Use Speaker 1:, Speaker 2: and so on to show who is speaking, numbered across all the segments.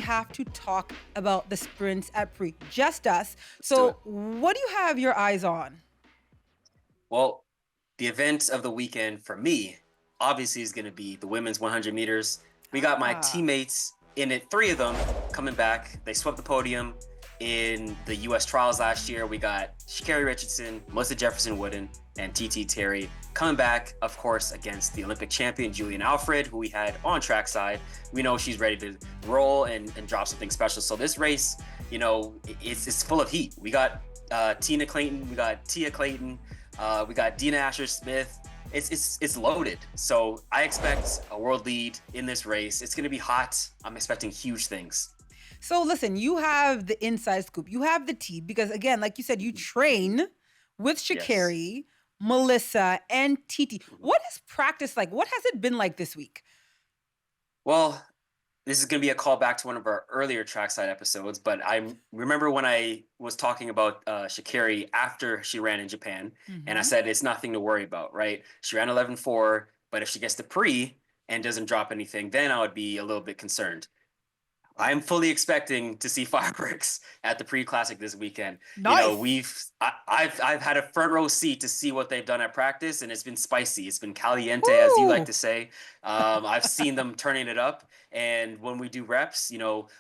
Speaker 1: we have to talk about the sprints at Pre. Just us.
Speaker 2: Let's do it.
Speaker 1: So what do you have your eyes on?
Speaker 2: Well, the event of the weekend for me, obviously, is going to be the women's 100 meters. We got my teammates in it, 3 of them coming back. They swept the podium in the U.S. trials last year. We got Sha'Carri Richardson, Melissa Jefferson Wooden, and TT Terry coming back, of course, against the Olympic champion, Julian Alfred, who we had on trackside. We know she's ready to roll and drop something special. So this race, it's full of heat. We got Tina Clayton, we got Tia Clayton, we got Dina Asher-Smith. It's loaded. So I expect a world lead in this race. It's going to be hot. I'm expecting huge things.
Speaker 1: So listen, you have the inside scoop. You have the tea because, again, like you said, you train with Sha'Carri, Melissa, and TT. What is practice like? What has it been like this week?
Speaker 2: Well, this is going to be a callback to one of our earlier trackside episodes, but I remember when I was talking about Sha'Carri after she ran in Japan, and I said it's nothing to worry about, right? She ran 11.4, but if she gets to Pre and doesn't drop anything, then I would be a little bit concerned. I'm fully expecting to see fireworks at the Pre Classic this weekend.
Speaker 1: Nice.
Speaker 2: I've had a front row seat to see what they've done at practice, and it's been spicy. It's been caliente, as you like to say. I've seen them turning it up, and when we do reps,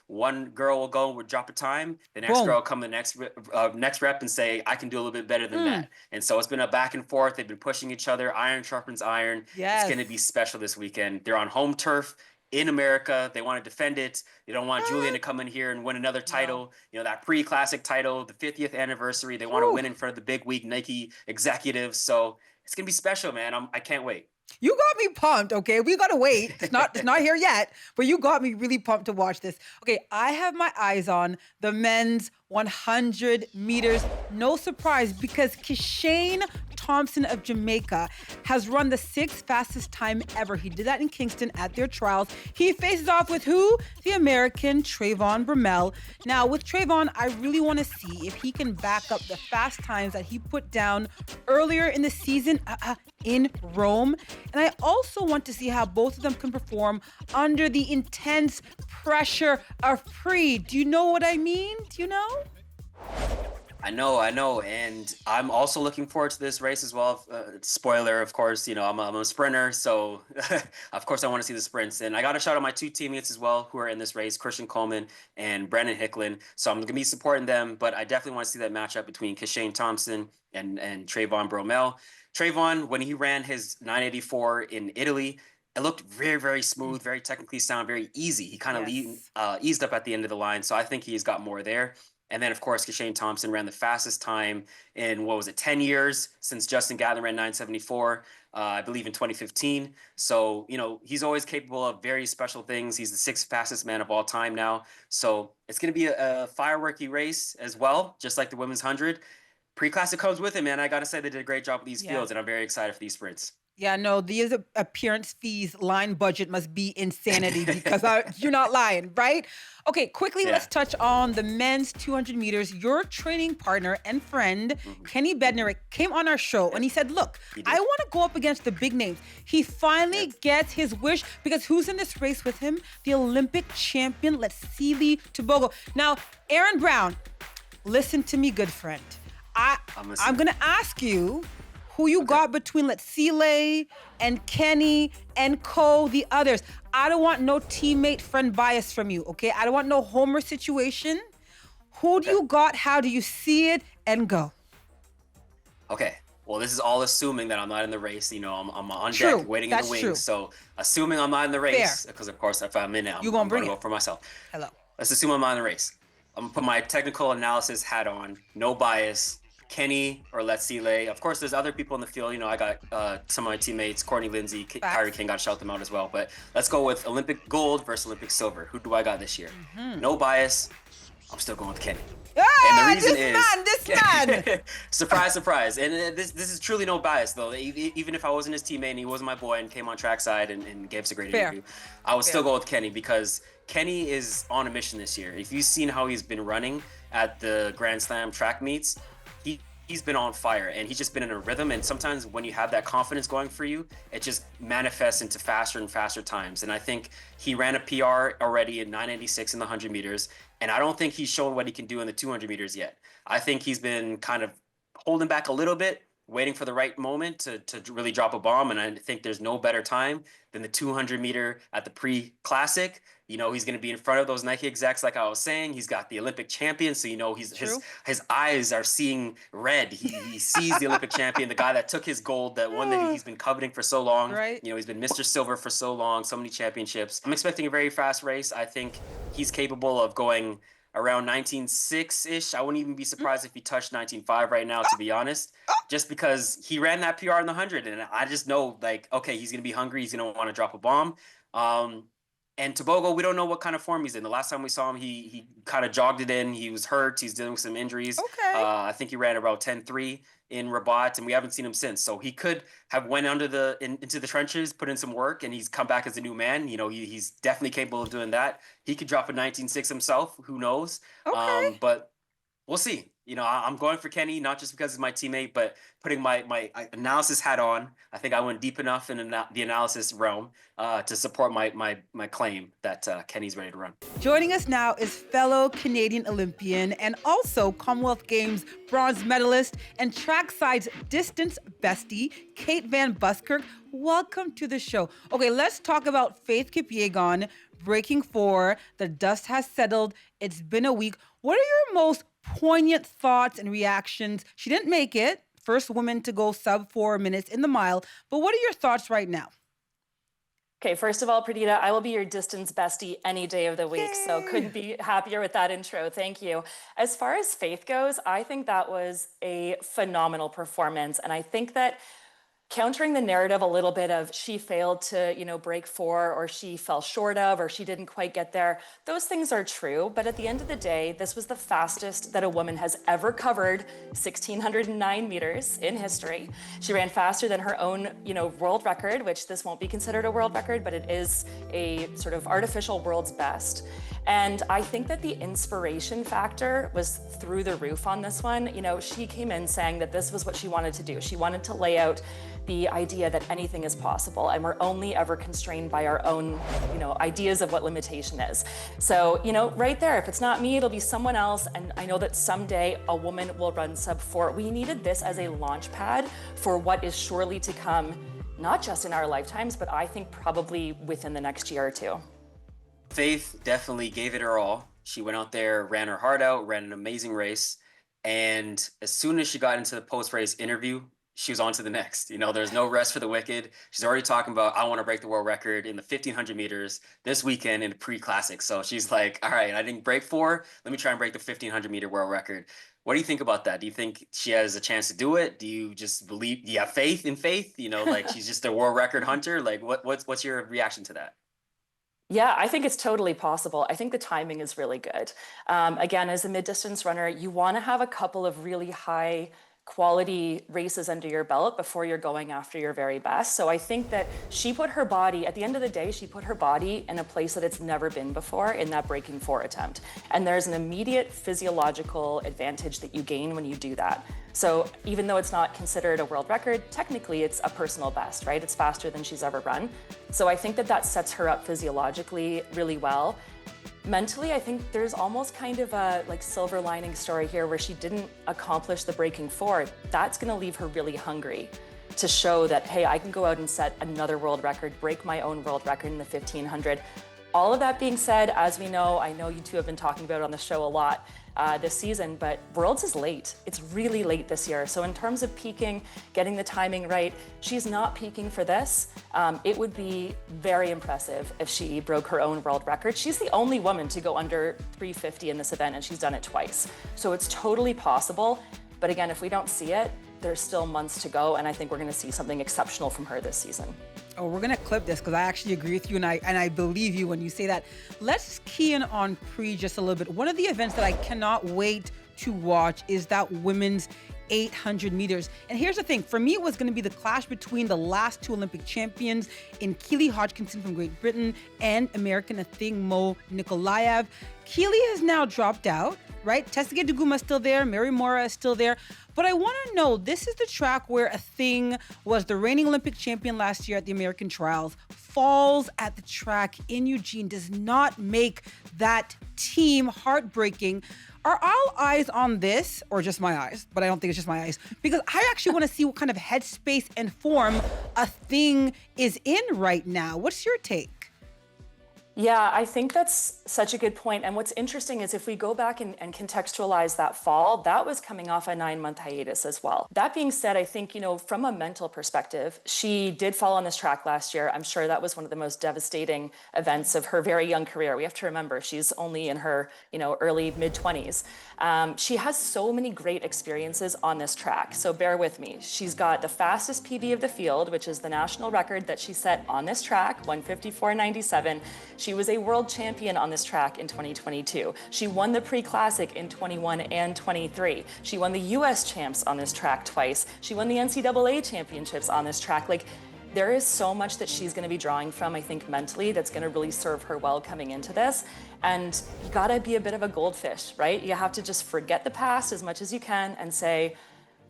Speaker 2: one girl will go and would drop a time. The next girl will come the next rep and say, "I can do a little bit better than that." And so it's been a back and forth. They've been pushing each other. Iron sharpens iron.
Speaker 1: Yes.
Speaker 2: It's going to be special this weekend. They're on home turf in America. They want to defend it. They don't want Julian to come in here and win another title. That Pre-Classic title, the 50th anniversary. They want to win in front of the big week Nike executives. So it's going to be special, man. I can't wait.
Speaker 1: You got me pumped, okay? We got to wait. It's not here yet, but you got me really pumped to watch this. Okay, I have my eyes on the men's 100 meters. No surprise, because Kishane Thompson of Jamaica has run the 6th fastest time ever. He did that in Kingston at their trials. He faces off with who? The American Trayvon Bromell. Now, with Trayvon, I really want to see if he can back up the fast times that he put down earlier in the season in Rome. And I also want to see how both of them can perform under the intense pressure of Pre. Do you know what I mean? Do you know?
Speaker 2: I know, and I'm also looking forward to this race as well. Spoiler, of course, I'm a sprinter, so of course I want to see the sprints. And I got to shout out my 2 teammates as well who are in this race, Christian Coleman and Brandon Hicklin. So I'm going to be supporting them, but I definitely want to see that matchup between Kishane Thompson and Trayvon Bromell. Trayvon, when he ran his 984 in Italy, it looked very, very smooth, very technically sound, very easy. He kind of eased up at the end of the line, so I think he's got more there. And then, of course, Kishane Thompson ran the fastest time in, 10 years since Justin Gatlin ran 974, I believe in 2015. So, he's always capable of very special things. He's the 6th fastest man of all time now. So it's going to be a fireworky race as well, just like the women's 100. Pre-Classic comes with it, man. I got to say they did a great job with these fields, and I'm very excited for these sprints.
Speaker 1: Yeah, no, these appearance fees line budget must be insanity because you're not lying, right? Okay, quickly, let's touch on the men's 200 meters. Your training partner and friend, Kenny Bednarek, came on our show and he said, look, I want to go up against the big names. He finally gets his wish because who's in this race with him? The Olympic champion, Letsili Tobogo. Now, Aaron Brown, listen to me, good friend. I'm going to ask you who you got between Letsile and Kenny and the others. I don't want no teammate friend bias from you, okay? I don't want no homer situation. Who do you got? How do you see it? And go.
Speaker 2: Okay. Well, this is all assuming that I'm not in the race. I'm on deck waiting in the wings. True. So assuming I'm not in the race, because of course if I'm in it, I'm going to go for myself.
Speaker 1: Hello.
Speaker 2: Let's assume I'm not in the race. I'm going to put my technical analysis hat on. No bias. Kenny or Letsile. Of course, there's other people in the field. I got some of my teammates, Courtney Lindsay, Kyrie King, got to shout them out as well. But let's go with Olympic gold versus Olympic silver. Who do I got this year? No bias. I'm still going with Kenny.
Speaker 1: And the reason this man.
Speaker 2: Surprise, surprise. And this is truly no bias, though. Even if I wasn't his teammate and he wasn't my boy and came on trackside and gave us a great interview, I would still go with Kenny because Kenny is on a mission this year. If you've seen how he's been running at the Grand Slam track meets, he's been on fire and he's just been in a rhythm. And sometimes when you have that confidence going for you, it just manifests into faster and faster times. And I think he ran a PR already in 996 in the 100 meters. And I don't think he's shown what he can do in the 200 meters yet. I think he's been kind of holding back a little bit, waiting for the right moment to really drop a bomb. And I think there's no better time than the 200 meter at the pre-classic. You know, he's going to be in front of those Nike execs, like I was saying. He's got the Olympic champion, so you know his eyes are seeing red. He sees the Olympic champion, the guy that took his gold, that one that he's been coveting for so long.
Speaker 1: Right.
Speaker 2: You know, he's been Mr. Silver for so long, so many championships. I'm expecting a very fast race. I think he's capable of going around 19.6-ish. I wouldn't even be surprised if he touched 19.5 right now, to be honest, just because he ran that PR in the 100. And I just know, like, okay, he's going to be hungry. He's going to want to drop a bomb. And Tobogo, we don't know what kind of form he's in. The last time we saw him, he kind of jogged it in. He was hurt. He's dealing with some injuries.
Speaker 1: Okay.
Speaker 2: I think he ran about 10.3 in Rabat, and we haven't seen him since. So he could have went under into the trenches, put in some work, and he's come back as a new man. You know, he's definitely capable of doing that. He could drop a 19.6 himself. Who knows?
Speaker 1: Okay.
Speaker 2: But we'll see. You know, I'm going for Kenny, not just because he's my teammate, but putting my analysis hat on. I think I went deep enough in the analysis realm to support my claim that Kenny's ready to run.
Speaker 1: Joining us now is fellow Canadian Olympian and also Commonwealth Games bronze medalist and trackside's distance bestie, Kate Van Buskirk. Welcome to the show. Okay, let's talk about Faith Kipyegon breaking 4. The dust has settled. It's been a week. What are your most poignant thoughts and reactions? She didn't make it. First woman to go sub 4 minutes in the mile. But what are your thoughts right now?
Speaker 3: Okay, first of all, Perdita, I will be your distance bestie any day of the week. Yay! So couldn't be happier with that intro. Thank you. As far as Faith goes, I think that was a phenomenal performance. And I think that countering the narrative a little bit of she failed to, break 4, or she fell short of, or she didn't quite get there. Those things are true. But at the end of the day, this was the fastest that a woman has ever covered 1,609 meters in history. She ran faster than her own, world record, which this won't be considered a world record, but it is a sort of artificial world's best. And I think that the inspiration factor was through the roof on this one. She came in saying that this was what she wanted to do. She wanted to lay out the idea that anything is possible, and we're only ever constrained by our own, ideas of what limitation is. So, right there, if it's not me, it'll be someone else. And I know that someday a woman will run sub 4. We needed this as a launch pad for what is surely to come, not just in our lifetimes, but I think probably within the next year or two.
Speaker 2: Faith definitely gave it her all. She went out there, ran her heart out, ran an amazing race. And as soon as she got into the post-race interview, she was on to the next. There's no rest for the wicked. She's already talking about, I want to break the world record in the 1,500 meters this weekend in the pre-classic. So she's like, all right, I didn't break 4. Let me try and break the 1,500 meter world record. What do you think about that? Do you think she has a chance to do it? Do you just believe, do you have faith in Faith? Like she's just a world record hunter? Like what's your reaction to that?
Speaker 3: Yeah, I think it's totally possible. I think the timing is really good. Again, as a mid-distance runner, you want to have a couple of really high quality races under your belt before you're going after your very best. So I think that she put her body, at the end of the day, she put her body in a place that it's never been before in that breaking 4 attempt. And there's an immediate physiological advantage that you gain when you do that. So even though it's not considered a world record, technically it's a personal best, right? It's faster than she's ever run. So I think that sets her up physiologically really well. Mentally, I think there's almost kind of a silver lining story here where she didn't accomplish the breaking 4. That's going to leave her really hungry to show that, hey, I can go out and set another world record, break my own world record in the 1,500. All of that being said, as we know, I know you two have been talking about it on the show a lot this season, but Worlds is late. It's really late this year. So in terms of peaking, getting the timing right, she's not peaking for this. It would be very impressive if she broke her own world record. She's the only woman to go under 350 in this event, and she's done it twice. So it's totally possible. But again, if we don't see it, there's still months to go, and I think we're going to see something exceptional from her this season.
Speaker 1: Oh, we're going to clip this because I actually agree with you, and I believe you when you say that. Let's key in on pre just a little bit. One of the events that I cannot wait to watch is that women's 800 meters. And here's the thing. For me, it was going to be the clash between the last 2 Olympic champions in Keely Hodgkinson from Great Britain and American Athing Mo Nikolaev. Keely has now dropped out. right? Tessike Duguma is still there. Mary Mora is still there. But I want to know, this is the track where a thing was the reigning Olympic champion last year at the American Trials, falls at the track in Eugene, does not make that team. Heartbreaking. Are all eyes on this, or just my eyes? But I don't think it's just my eyes, because I actually want to see what kind of headspace and form a thing is in right now. What's your take?
Speaker 3: Yeah, I think that's such a good point. And what's interesting is if we go back and contextualize that fall, that was coming off a 9-month hiatus as well. That being said, I think, from a mental perspective, she did fall on this track last year. I'm sure that was one of the most devastating events of her very young career. We have to remember she's only in her, early mid-20s. She has so many great experiences on this track. So bear with me. She's got the fastest PB of the field, which is the national record that she set on this track, 1:54.97. She was a world champion on this track in 2022. She won the Pre-Classic in 21 and 23. She won the US champs on this track twice. She won the NCAA championships on this track. There is so much that she's going to be drawing from, I think, mentally, that's going to really serve her well coming into this. And you got to be a bit of a goldfish, right? You have to just forget the past as much as you can and say,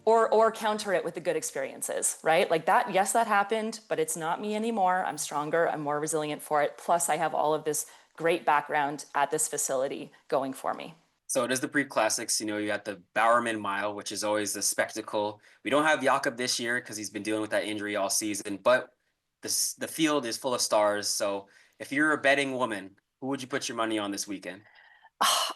Speaker 3: or counter it with the good experiences, right? Like that, yes, that happened, but it's not me anymore. I'm stronger, I'm more resilient for it. Plus, I have all of this great background at this facility going for me.
Speaker 2: So it is the Pre-Classics. You got the Bowerman Mile, which is always a spectacle. We don't have Jakob this year because he's been dealing with that injury all season, but the field is full of stars. So if you're a betting woman, who would you put your money on this weekend?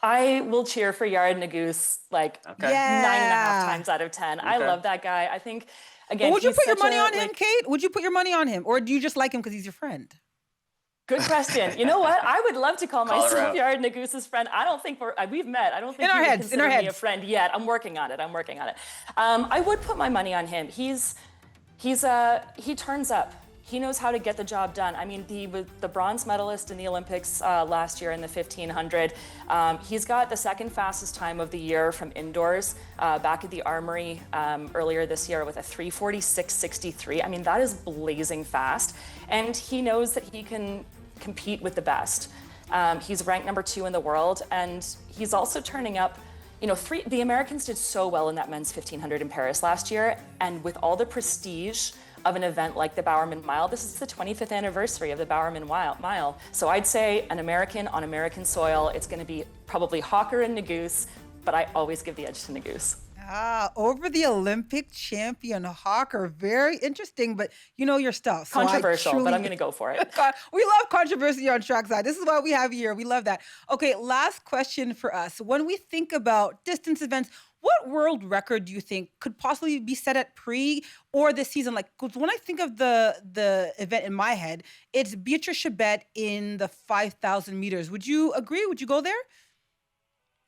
Speaker 3: I will cheer for Yared Nuguse 9.5 times out of 10. Okay. I love that guy. I think, again,
Speaker 1: but would you put your money on him, Kate? Would you put your money on him? Or do you just like him because he's your friend?
Speaker 3: Good question. You know what? I would love to call myself Yared Nuguse's friend. I don't think we've met. I don't think you would consider me a friend yet. I'm working on it. I would put my money on him. He turns up. He knows how to get the job done. I mean, the bronze medalist in the Olympics last year in the 1500. He's got the second fastest time of the year from indoors back at the Armory earlier this year with a 3:46.63. I mean, that is blazing fast. And he knows that he can compete with the best. He's ranked number 2 in the world, and he's also turning up. The Americans did so well in that men's 1500 in Paris last year, and with all the prestige of an event like the Bowerman Mile. This is the 25th anniversary of the Bowerman Mile. So I'd say an American on American soil, it's going to be probably Hawker and Nuguse, but I always give the edge to Nuguse.
Speaker 1: Over the Olympic champion Hawker. Very interesting, but you know your stuff. So
Speaker 3: controversial, but I'm going to go for it.
Speaker 1: We love controversy on trackside. This is what we have here. We love that. Okay, last question for us. When we think about distance events, what world record do you think could possibly be set at pre or this season? Because when I think of the event in my head, it's Beatrice Chebet in the 5,000 meters. Would you agree? Would you go there?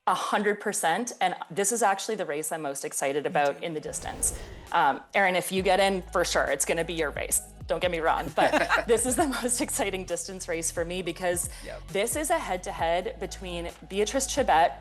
Speaker 3: 100%. And this is actually the race I'm most excited about in the distance. Erin, if you get in, for sure, it's going to be your race. Don't get me wrong, but this is the most exciting distance race for me because this is a head-to-head between Beatrice Chebet,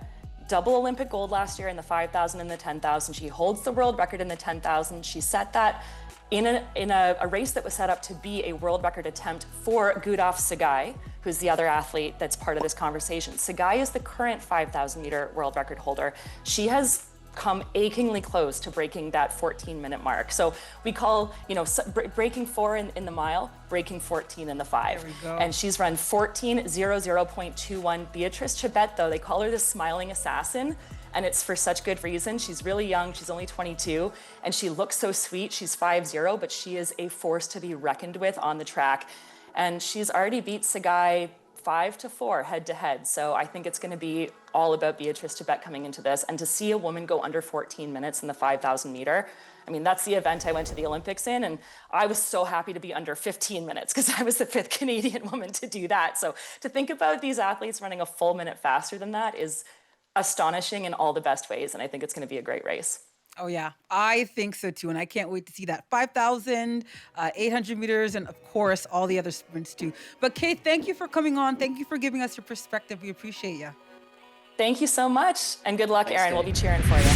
Speaker 3: double Olympic gold last year in the 5,000 and the 10,000. She holds the world record in the 10,000. She set that in a race that was set up to be a world record attempt for Gudaf Sagai, who's the other athlete that's part of this conversation. Sagai is the current 5,000 meter world record holder. She has come achingly close to breaking that 14-minute mark. So we call, breaking 4 in the mile, breaking 14 in the 5.
Speaker 1: There we go.
Speaker 3: And she's run 14:00.21. Beatrice Chebet, though, they call her the smiling assassin. And it's for such good reason. She's really young, she's only 22, and she looks so sweet. She's 5'0", but she is a force to be reckoned with on the track. And she's already beat Sagai 5-4 head-to-head. So I think it's gonna be all about Beatrice Chebet coming into this. And to see a woman go under 14 minutes in the 5,000 meter, I mean, that's the event I went to the Olympics in, and I was so happy to be under 15 minutes because I was the 5th Canadian woman to do that. So to think about these athletes running a full minute faster than that is astonishing in all the best ways, and I think it's going to be a great race.
Speaker 1: Oh, yeah, I think so too, and I can't wait to see that 5,000, 800 meters, and of course, all the other sprints too. But Kate, thank you for coming on. Thank you for giving us your perspective. We appreciate you.
Speaker 3: Thank you so much, and good luck, Erin. We'll be cheering for you.